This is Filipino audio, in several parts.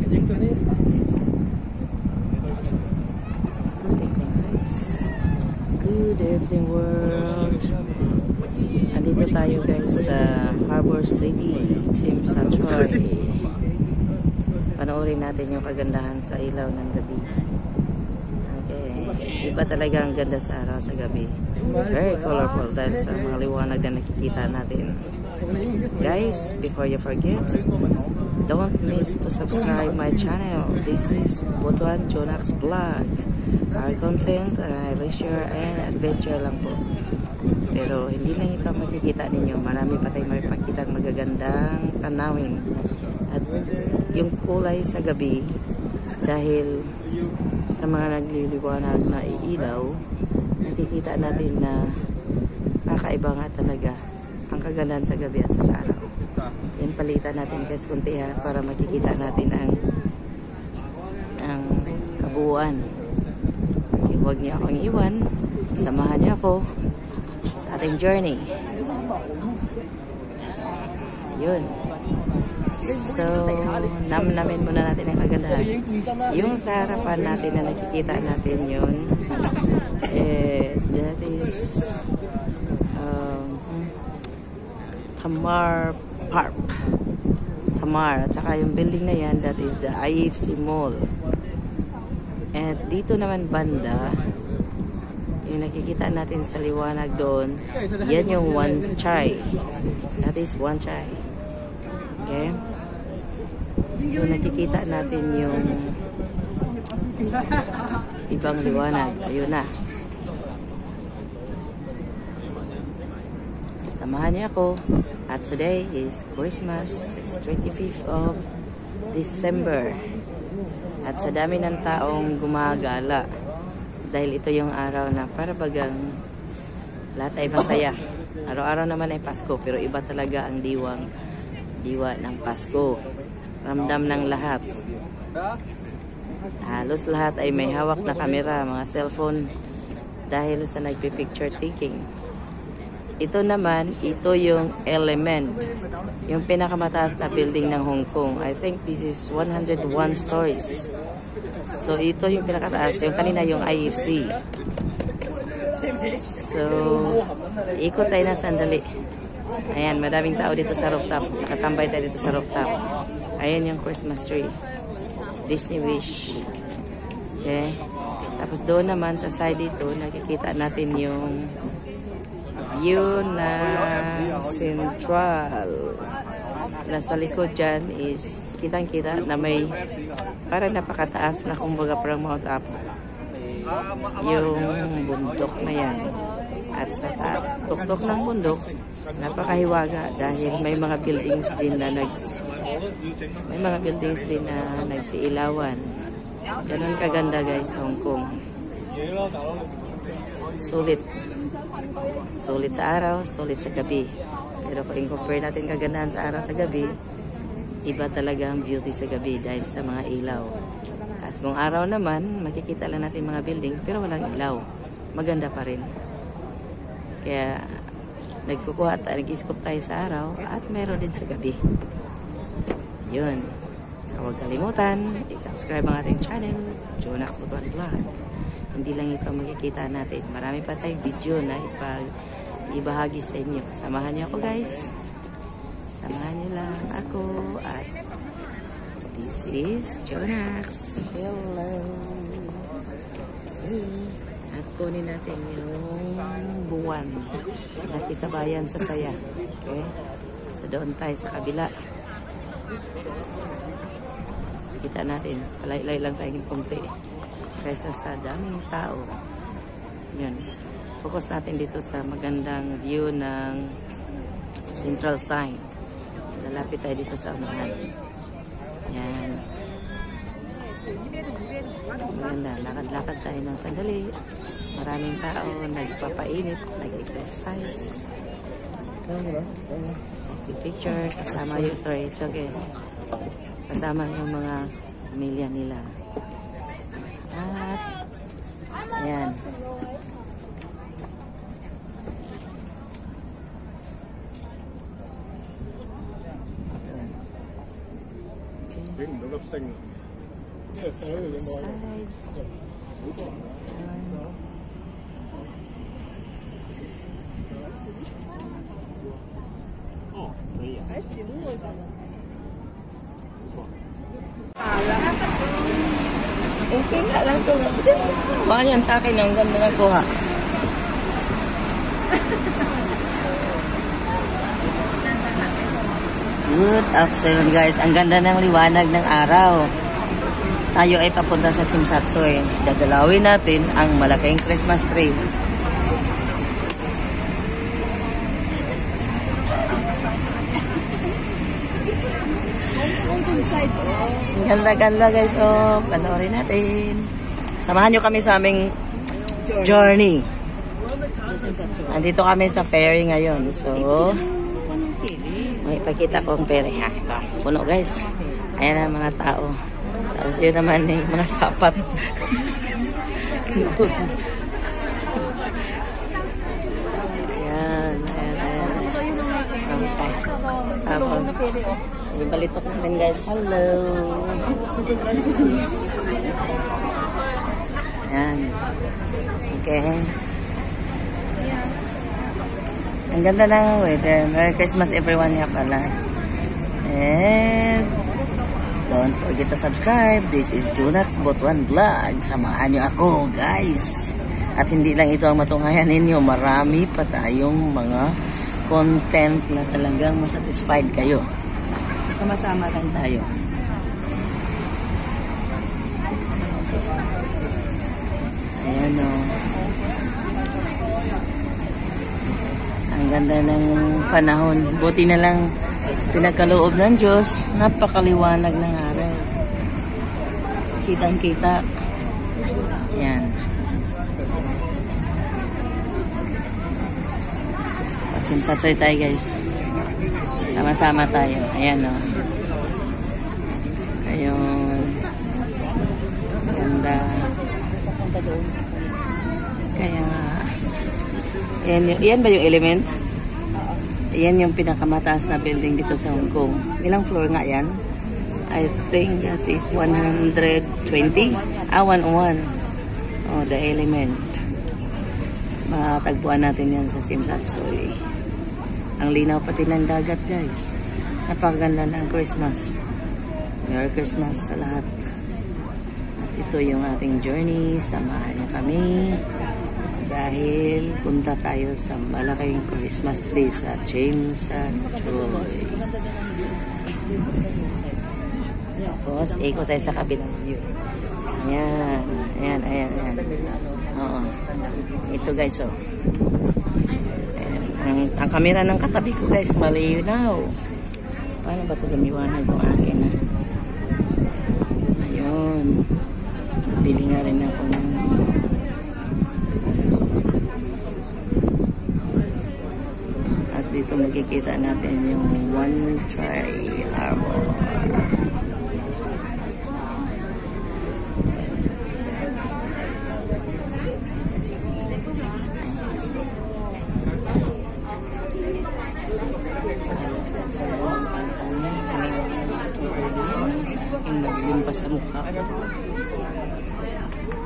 guys. Good evening world. Andito tayo guys sa Harbor City, Team Sachoy. Panoorin natin yung kagandahan sa ilaw ng gabi. Okay. Iba talaga ang ganda sa araw sa gabi. Very colorful dahil sa mga liwanag na nakikita natin. Guys, before you forget, don't miss to subscribe my channel. This is Butuan Jonax Vlog. Our content ay leisure and adventure lang po. Pero hindi lang ito makikita ninyo. Marami pa tayong mapakita magagandang tanawin. At yung kulay sa gabi, dahil sa mga nagliliwanag na ilaw, nakikita natin na nakaiba nga talaga ang kagandahan sa gabi at sa araw. Yan, palitan natin guys kunti ha, para makikita natin ang kabuuan. Huwag niyo akong iwan. Samahan niyo ako sa ating journey. Yun. So, namnamin muna natin ang kagandahan. Yung sa harapan natin na nakikita natin yun, that is Tamar Park. Tamar. At saka yung building na yan, that is the IFC Mall. At dito naman banda, yung nakikita natin sa liwanag doon, yan yung Wan Chai. That is Wan Chai. Okay? So nakikita natin yung ibang liwanag. Ayun na. Samahan niyo ako. At today is Christmas. It's 25th of December. At sa dami ng taong gumagala, dahil ito yung araw na para bagang lahat ay masaya. Araw-araw naman ay Pasko, pero iba talaga ang diwa ng Pasko. Ramdam ng lahat. Halos lahat ay may hawak na kamera, mga cellphone, dahil sa nagpi-picture taking. Ito naman, ito yung Element, yung pinakamataas na building ng Hong Kong. I think this is 101 stories. So ito yung pinakataas, yung kanina yung IFC. So ikot tayo na sandali. Ayan, madaming tao dito sa rooftop. Nakatambay tayo dito sa rooftop. Ayan yung Christmas tree, Disney Wish. Okay. Tapos doon naman sa side dito, nakikita natin yung view na Central. Nasa likod dyan is kitang-kita na may parang napakataas na kumbaga parang Mount Apo. Yung bundok na yan. At sa tuktok ng bundok, napakahiwaga dahil may mga buildings din na nagsiilawan. Ganun kaganda guys, Hong Kong. Sulit. Sulit sa araw, sulit sa gabi. Pero kung i-compare natin kagandahan sa araw at sa gabi, iba talaga ang beauty sa gabi dahil sa mga ilaw. At kung araw naman, makikita lang natin mga building pero walang ilaw. Maganda pa rin. Kaya nag-scope tayo sa araw at meron din sa gabi. Yun. So huwag kalimutan, i-subscribe ang ating channel, Jonax Butuan Vlog. Hindi lang ito makikita natin. Marami pa tayong video na ibahagi sa inyo. Samahan niyo ako guys. Samahan niyo lang ako. At this is Jonax. Hello. So, at kunin natin yung buwan. Nakisabayan sa saya. Okay? So doon tayo sa kabila. Kita natin. Palay-lay lang tayo ng konti. Kaysa sa daming tao. Yun. Focus natin dito sa magandang view ng Central Sign. Lalapit tayo dito sa unahan. Yan. Maganda. Lakad-lakad tayo ng sandali. Maraming tao nagpapainit, nag-exercise. Picture. Kasama yung, sorry, it's okay. Kasama yung mga pamilya nila. At ayan. Okay. Side. Okay nga lang ito. Baka yan sa akin. Ang ganda na kuha. Good afternoon guys. Ang ganda ng liwanag ng araw. Tayo ay papunta sa Chimsatsoy. Dadalawin natin ang malaking Christmas tree. Ang ganda-ganda guys. Oh, panoorin natin. Samahan nyo kami sa aming journey. Andito kami sa ferry ngayon. So, ipakita ko ang ferry. Ha, ito. Puno guys. Ayan ang mga tao. Tapos yun naman yung mga sapat. Ayan. Okay. Tapos, ibalitok namin guys. Hello. Ayan. Okay. Ang ganda ng weather. Merry Christmas everyone nga pala. And don't forget to subscribe. This is Junax Botuan Vlog. Samahan nyo ako guys. At hindi lang ito ang matunghayan ninyo. Marami pa tayong mga content na talagang masatisfied kayo. Sama-sama lang tayo. Ayan o. Ang ganda ng panahon. Buti na lang pinagkaloob ng Diyos. Napakaliwanag ng araw. Kitang-kita. Ayan. Chimsatsoy tayo guys. Sama-sama tayo. Ayan o. Ayun. Ganda. Kaya yan ba yung Element? Yan yung pinakamataas na building dito sa Hong Kong. Ilang floor nga yan? I think that is 120. 101. Oh, the Element. Matagpuan natin yan sa Chimsatsoy. Ang linaw pati ng dagat guys. Napakaganda ng Christmas. Merry Christmas sa lahat. At ito yung ating journey. Samahan niyo kami. Dahil punta tayo sa malaking Christmas tree sa Chimsatsoy. Tapos, ikot tayo sa kabilang view. Ayan. Ayan, ayan, ayan. Oo. Ito guys, oh. Ang kamera ng katabi ko guys, malinaw. Paano ba ito lumiwanag ng akin? Ha? Ayun. Bili nga rin ako ng at dito makikita natin yung One Tree Harbor. Sa mukha ko.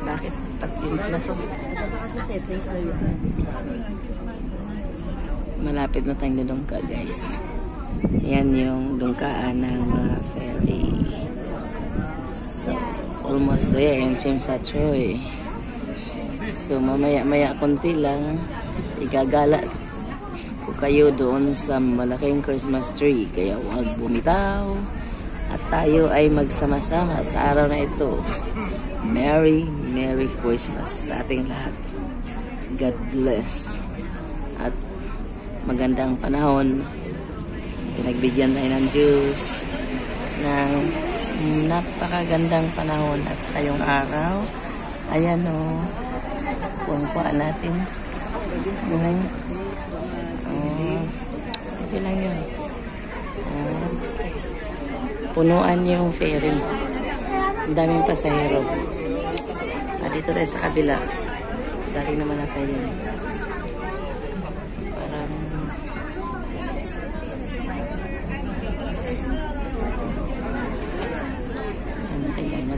Bakit pag-tint na to? Malapit na tayong dudungka guys. Yan yung dungkaan ng ferry. So, almost there in Chimsatsoy. So, mamaya-maya konti lang igagala ko kayo doon sa malaking Christmas tree. Kaya huwag bumitaw. At tayo ay magsama-sama sa araw na ito. Merry Christmas sa ating lahat. God bless. At magandang panahon. Pinagbigyan tayo ng Diyos ng napakagandang panahon at tayong araw. Ayan o. Kuha natin. Ito lang yun. Punuan yung ferry. Ang daming pasahero. Dito tayo sa kabila. Daling naman natin yun. Parang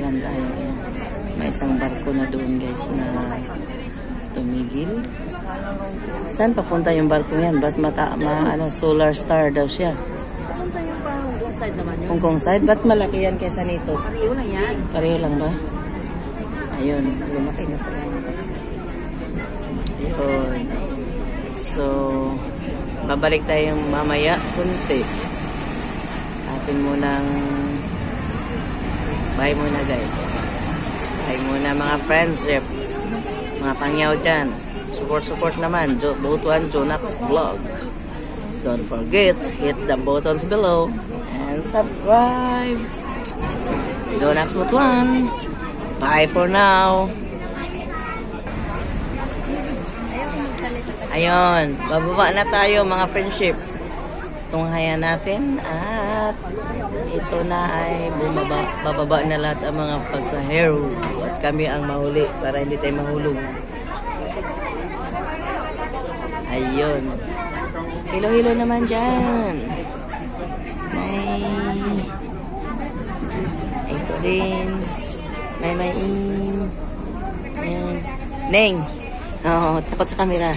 lang tayo. May isang barko na doon guys na tumigil. Saan papunta yung barko yan? Ba't Solar Star daw siya? Papunta yung pa Hong Kong side naman yun. Hong Kong side? Ba't malaki yan kaysa nito? Pareho lang yan. Pareho lang ba? Ayun, lumaki na pala. Ayun. So, babalik tayong mamaya kunti. Atin munang bye muna guys. Bye muna mga friendship. Mga pangyaw dyan. Support naman. Botuan Jonax Vlog. Don't forget, hit the buttons below and subscribe. Jonax Botuan. Bye for now. Ayun, bababa na tayo mga friendship. Tunghayan natin at ito na ay bababa na lahat ang mga pasahero at kami ang mahuli para hindi tayo mahulog. Ayun. Hilo-hilo naman dyan. Ito din. May. Ayan. Neng. Oh, takot sa camera.